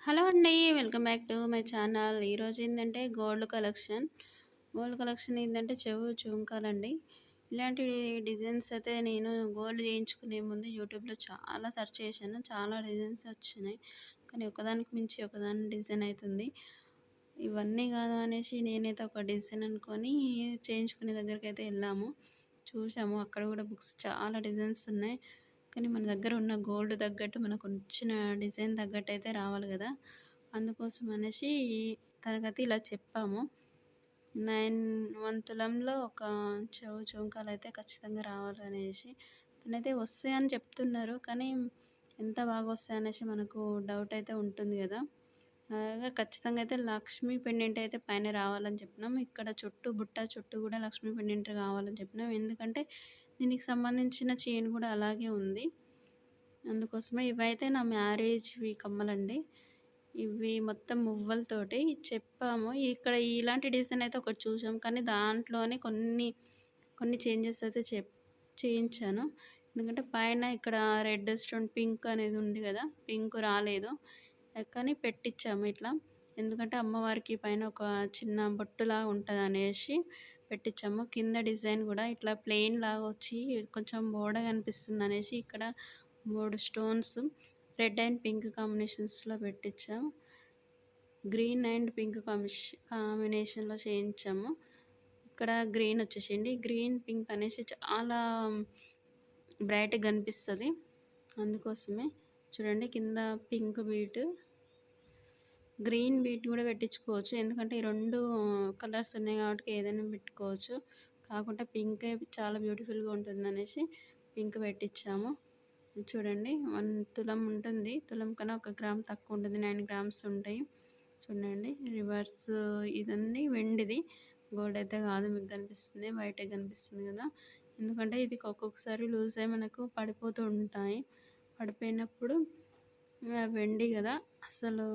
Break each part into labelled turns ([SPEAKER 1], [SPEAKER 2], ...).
[SPEAKER 1] Hello అండి. Welcome back to my channel. ఈరోజు ఏంటంటే గోల్డ్ కలెక్షన్ ఏంటంటే చెవు జుంకాలండి. ఇలాంటి డిజైన్స్ అయితే నేను గోల్డ్ చేయించుకునే ముందు యూట్యూబ్‌లో చాలా సెర్చ్ చేశాను. చాలా డిజైన్స్ వచ్చినాయి. కానీ ఒకదానికి మించి ఒకదాని డిజైన్ అయితుంది. ఇవన్నీ కాదు అనేసి నేనైతే ఒక డిజైన్ అనుకోని చేయించుకునే దగ్గరికైతే వెళ్ళాము. చూసాము. అక్కడ కూడా బుక్స్ చాలా డిజైన్స్ ఉన్నాయి. కానీ మన దగ్గర ఉన్న గోల్డ్ తగ్గట్టు మనకొచ్చిన డిజైన్ తగ్గట్టయితే రావాలి గదా! అందుకోసం అనేసి తనకైతే ఇలా చెప్పాము. 1 తులంలో ఒక చెవు జుంకాలైతే ఖచ్చితంగా రావాలనేసి. తనైతే వస్తాయని చెప్తున్నారు. కానీ ఎంత బాగొస్తాయనేసి మనకు డౌట్ అయితే ఉంటుంది గదా! అలాగా ఖచ్చితంగా అయితే లక్ష్మీ పెండెంట్ అయితే పైన రావాలని చెప్పినాం. ఇక్కడ చుట్టూ గూడా లక్ష్మీ పెండెంట్ కావాలని చెప్పినాం. ఎందుకంటే దీనికి సంబంధించిన చైన్ గూడా అలాగే ఉంది. అందుకోసమే ఇవైతే నా మ్యారేజ్‌వి కమ్మలండి. ఇవి మొత్తం మువ్వలతోటి చెప్పాము. ఇక్కడ ఇలాంటి డిజైన్ అయితే ఒకటి చూసాం. కానీ దాంట్లోనే కొన్ని చేంజెస్ అయితే చేయించాను. ఎందుకంటే పైన ఇక్కడ రెడ్ స్టోన్ పింక్ అనేది ఉంది గదా! పింక్ రాలేదు. కానీ పెట్టించాము ఇట్లా. ఎందుకంటే అమ్మవారికి పైన ఒక చిన్న బొట్టులాగా ఉంటదనేసి పెట్టించాము. కింద డిజైన్ గూడా ఇట్లా ప్లెయిన్‌లాగా వచ్చి కొంచెం బోర్డర్‌గా అనిపిస్తుందనేసి ఇక్కడ 3 స్టోన్స్ రెడ్ అండ్ పింక్ కాంబినేషన్స్‌లో పెట్టించాం. గ్రీన్ అండ్ పింక్ కాంబినేషన్‌లో చేయించాము. ఇక్కడ గ్రీన్ వచ్చేసింది. గ్రీన్, పింక్ అనేసి చాలా బ్రైట్‌గా కనిపిస్తది. అందుకోసమే చూడండి కింద పింక్ బీట్, గ్రీన్ బీట్ కూడా పెట్టించుకోవచ్చు. ఎందుకంటే ఈ 2 కలర్స్ ఉన్నాయి కాబట్టి ఏదైనా పెట్టుకోవచ్చు. కాకుంటే పింకే చాలా బ్యూటిఫుల్‌గా ఉంటుందనేసి పింక్ పెట్టించాము. చూడండి 1 తులం ఉంటుంది. తులం కన్నా 1 గ్రామ్ తక్కువ ఉంటుంది. 9 గ్రామ్స్ ఉంటాయి. చూడండి రివర్స్ ఇదన్నీ వెండిది. గోల్డ్ అయితే కాదు, మీకు కనిపిస్తుంది. వైటే కనిపిస్తుంది కదా! ఎందుకంటే ఇది ఒక్కొక్కసారి లూజ్ అయ్యి మనకు పడిపోతూ ఉంటాయి. పడిపోయినప్పుడు వెండి కదా! అసలు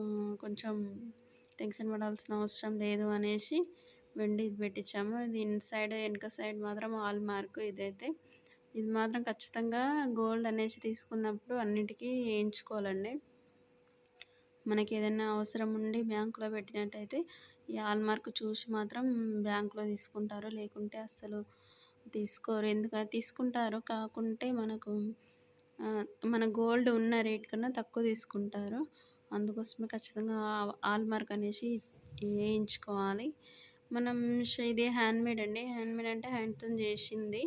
[SPEAKER 1] కొంచెం టెన్షన్ పడాల్సిన అవసరం లేదు అనేసి వెండిది పెట్టించాము. ఇది వెనక సైడ్ మాత్రం హాల్ మార్క్ ఇదైతే. ఇది మాత్రం ఖచ్చితంగా గోల్డ్ అనేసి తీసుకున్నప్పుడు అన్నిటికీ ఏయించుకోవాలండి. మనకేదైనా అవసరం ఉండి బ్యాంక్‌లో పెట్టినట్టయితే ఈ హాల్ మార్క్ చూసి మాత్రం బ్యాంక్‌లో తీసుకుంటారు. లేకుంటే అస్సలు తీసుకోరు. తీసుకుంటారు కాకుంటే మన గోల్డ్ ఉన్న రేట్ కన్నా తక్కువ తీసుకుంటారు. అందుకోసమే ఖచ్చితంగా హాల్ మార్క్ అనేసి ఏయించుకోవాలి. మనం ఇది హ్యాండ్‌మేడ్ అండి. హ్యాండ్‌మేడ్ అంటే హ్యాండ్‌తోని చేసింది.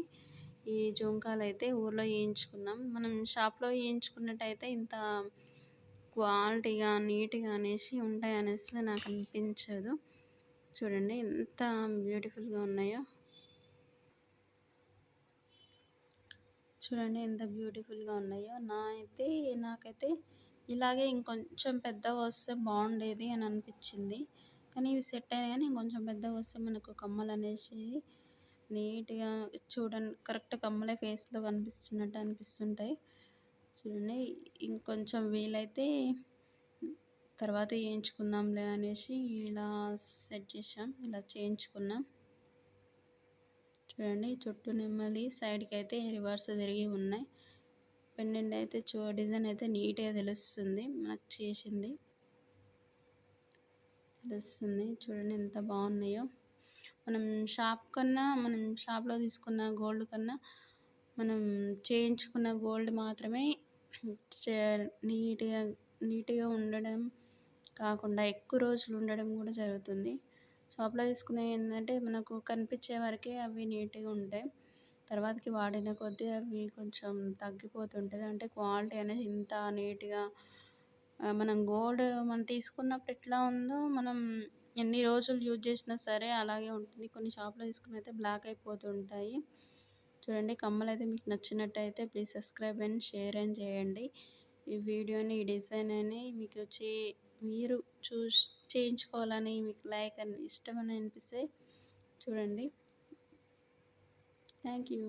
[SPEAKER 1] ఈ జుంకాలైతే ఊర్లో ఏయించుకున్నాం. మనం షాప్‌లో ఏయించుకున్నట్టయితే ఇంత క్వాలిటీగా, నీట్‌గా అనేసి ఉంటాయనేసి నాకు అనిపించదు. చూడండి ఎంత బ్యూటిఫుల్‌గా ఉన్నాయో. చూడండి ఎంత బ్యూటిఫుల్‌గా ఉన్నాయో. నాకైతే ఇలాగే ఇంకొంచెం పెద్దగా వస్తే బాగుండేది అని అనిపించింది. కానీ ఇవి సెట్ అయినాయి కానీ ఇంకొంచెం పెద్దగా వస్తే మనకు కమ్మలనేసి నీట్‌గా కరెక్ట్ కమ్మలే ఫేస్‌లో కనిపిస్తున్నట్టు అనిపిస్తుంటాయి. చూడండి ఇంకొంచెం వీలైతే తర్వాత ఏయించుకుందాంలే అనేసి ఇలా సెట్ చేశాం. ఇలా చేయించుకున్నాం. చూడండి చుట్టూ నెమలి సైడ్‌కైతే రివర్స్ తిరిగి ఉన్నాయి. పెండెంట్ అయితే డిజైన్ అయితే నీట్‌గా తెలుస్తుంది. మనకు చేసింది తెలుస్తుంది. చూడండి ఎంత బాగున్నాయో. మనం షాప్‌లో తీసుకున్న గోల్డ్ కన్నా మనం చేయించుకున్న గోల్డ్ మాత్రమే చే నీట్‌గా నీట్‌గా ఉండడం కాకుండా ఎక్కువ రోజులు ఉండడం కూడా జరుగుతుంది. షాప్‌లో తీసుకున్నవి ఏంటంటే మనకు కనిపించే వరకే అవి నీట్‌గా ఉంటాయి. తర్వాతకి వాడిన కొద్దీ అవి కొంచెం తగ్గిపోతుంటది. అంటే క్వాలిటీ అనేది ఇంత నీట్‌గా మనం తీసుకున్నప్పుడు ఎట్లా ఉందో మనం ఎన్ని రోజులు యూజ్ చేసినా సరే అలాగే ఉంటుంది. కొన్ని షాప్‌లో తీసుకున్నయితే బ్లాక్ అయిపోతూ ఉంటాయి. చూడండి కమ్మలైతే మీకు నచ్చినట్టయితే please subscribe and share and చేయండి. ఈ వీడియోని, ఈ డిజైన్ అని మీరు చేయించుకోవాలని మీకు లైక్ అని ఇష్టమని అనిపిస్తే చూడండి. Thank you.